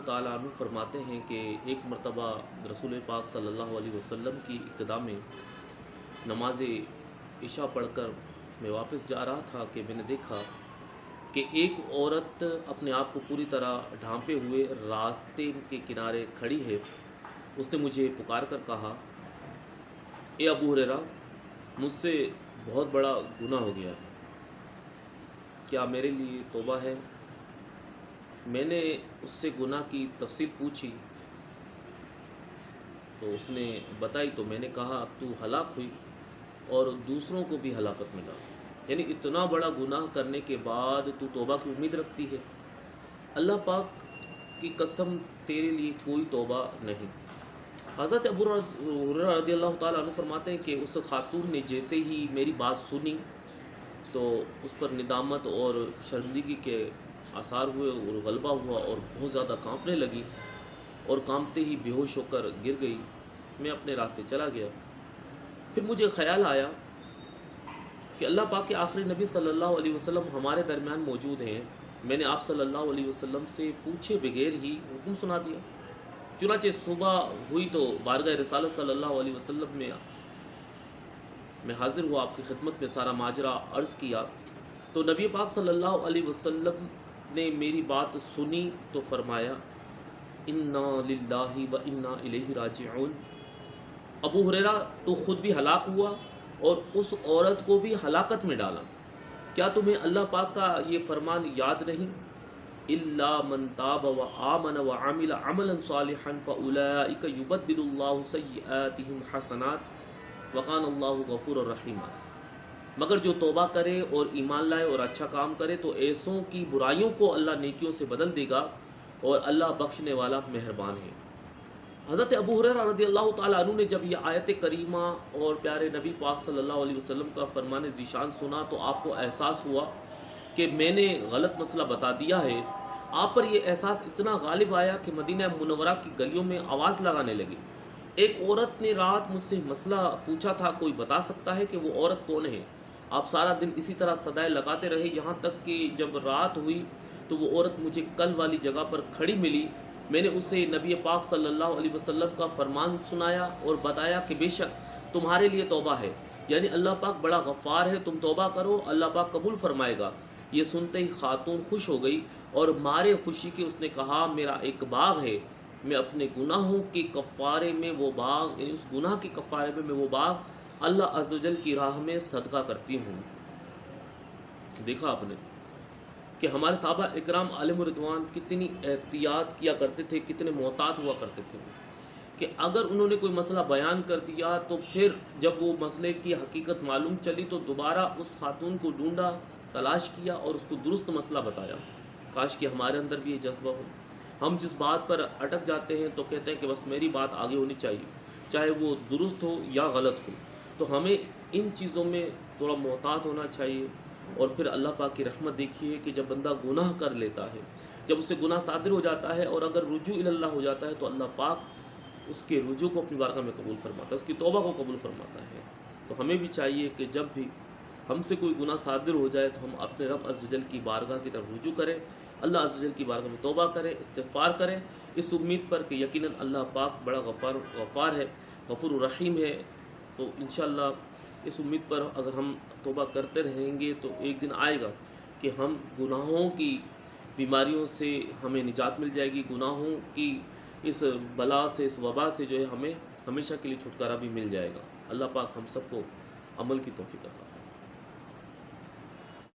ताला अन्हु फरमाते हैं कि एक मरतबा रसूल पाक सल्लल्लाहु अलैहि वसल्लम की इब्तिदा में नमाज इशा पढ़कर मैं वापस जा रहा था कि मैंने देखा कि एक औरत अपने आप को पूरी तरह ढांपे हुए रास्ते के किनारे खड़ी है। उसने मुझे पुकार कर कहा, ए अबू हुरैरा, मुझसे बहुत बड़ा गुनाह हो गया है, क्या मेरे लिए तौबा है? मैंने उससे गुनाह की तफसील पूछी तो उसने बताई, तो मैंने कहा तू हलाक हुई और दूसरों को भी हलाकत में डाल। यानी इतना बड़ा गुनाह करने के बाद तू तौबा की उम्मीद रखती है? अल्लाह पाक की कसम, तेरे लिए कोई तौबा नहीं। हज़रत अबू हुरैरा रज़ियल्लाहु ताला अन्हु फरमाते हैं कि उस खातून ने जैसे ही मेरी बात सुनी तो उस पर निदामत और शर्मिंदगी के आसार हुए और गलबा हुआ और बहुत ज़्यादा कांपने लगी और कांपते ही बेहोश होकर गिर गई। मैं अपने रास्ते चला गया। फिर मुझे ख्याल आया कि अल्लाह पाक के आखिरी नबी सल्लल्लाहु अलैहि वसल्लम हमारे दरमियान मौजूद हैं। मैंने आप सल्लल्लाहु अलैहि वसल्लम से पूछे बगैर ही हुक्म सुना दिया। चुनाचे सुबह हुई तो बारगाह रिसालत सल्लल्लाहु अलैहि वसल्लम में मैं हाजिर हुआ, आपकी खिदमत में सारा माजरा अर्ज़ किया। तो नबी पाक सल्लल्लाहु अलैहि वसल्लम ने मेरी बात सुनी तो फरमाया, इन्ना लिल्लाहि व इन्ना इलैहि राजिऊन। अबू हुरैरा, तो ख़ुद भी हलाक हुआ और उस औरत को भी हलाकत में डाला। क्या तुम्हें अल्लाह पाक का ये फरमान याद नहीं? इल्ला मन ताब व आमन व आमिल अमलन सालिहन फउलाइका युबद्दिलुल्लाहु सय्यिआतिहिम हसनात व कानल्लाहु गफूरुर रहीम। मगर जो तौबा करे और ईमान लाए और अच्छा काम करे तो ऐसों की बुराइयों को अल्लाह नेकियों से बदल देगा और अल्लाह बख्शने वाला मेहरबान है। हज़रत अबू हुरैरा रज़ियल्लाहु ताला अन्हु ने जब ये आयत करीमा और प्यारे नबी पाक सल्लल्लाहु अलैहि वसल्लम का फरमान ज़ीशान सुना तो आपको एहसास हुआ कि मैंने गलत मसला बता दिया है। आप पर यह एहसास इतना गालिब आया कि मदीना मुनव्वरा की गलियों में आवाज़ लगाने लगी। एक औरत ने रात मुझसे मसला पूछा था, कोई बता सकता है कि वो औरत कौन है? आप सारा दिन इसी तरह सदाएं लगाते रहे, यहाँ तक कि जब रात हुई तो वो औरत मुझे कल वाली जगह पर खड़ी मिली। मैंने उसे नबी पाक सल्लल्लाहु अलैहि वसल्लम का फरमान सुनाया और बताया कि बेशक तुम्हारे लिए तौबा है, यानी अल्लाह पाक बड़ा गफ़ार है, तुम तौबा करो, अल्लाह पाक कबूल फरमाएगा। ये सुनते ही खातून खुश हो गई और मारे खुशी के उसने कहा, मेरा एक बाग है, मैं अपने गुनाहों के कफ़ारे में वो बाग, यानी उस गुनाह के कफ़ारे में मैं वो बाग अल्लाह अज़्ज़ व जल की राह में सदका करती हूँ। देखा आपने कि हमारे साहबा इकराम अलैहिम रिदवान कितनी एहतियात किया करते थे, कितने मोहतात हुआ करते थे कि अगर उन्होंने कोई मसला बयान कर दिया तो फिर जब वो मसले की हकीकत मालूम चली तो दोबारा उस खातून को ढूंढा, तलाश किया और उसको दुरुस्त मसला बताया। काश कि हमारे अंदर भी ये जज्बा हो। हम जिस बात पर अटक जाते हैं तो कहते हैं कि बस मेरी बात आगे होनी चाहिए, चाहे वो दुरुस्त हो या गलत हो। तो हमें इन चीज़ों में थोड़ा मोहतात होना चाहिए। और फिर अल्लाह पाक की रहमत देखिए कि जब बंदा गुनाह कर लेता है, जब उससे गुनाह सादिर हो जाता है और अगर रुजू इल्लल्लाह हो जाता है तो अल्लाह पाक उसके रुजू को अपनी बारगाह में कबूल फरमाता है, उसकी तौबा को कबूल फरमाता है। तो हमें भी चाहिए कि जब भी हमसे कोई गुनाह सादिर हो जाए तो हम अपने रब अज़्ज़ व जल की बारगाह की तरफ रुजू करें, अल्लाह अज़्ज़ व जल की बारगाह में तौबा करें, इस्तिग़फ़ार करें, इस उम्मीद पर कि यकीनन अल्लाह पाक बड़ा गफ़ार है, गफूर रहीम है। तो इंशाअल्लाह इस उम्मीद पर अगर हम तौबा करते रहेंगे तो एक दिन आएगा कि हम गुनाहों की बीमारियों से हमें निजात मिल जाएगी, गुनाहों की इस बला से, इस वबा से जो है हमें हमेशा के लिए छुटकारा भी मिल जाएगा। अल्लाह पाक हम सबको अमल की तौफीक अता फरमाए।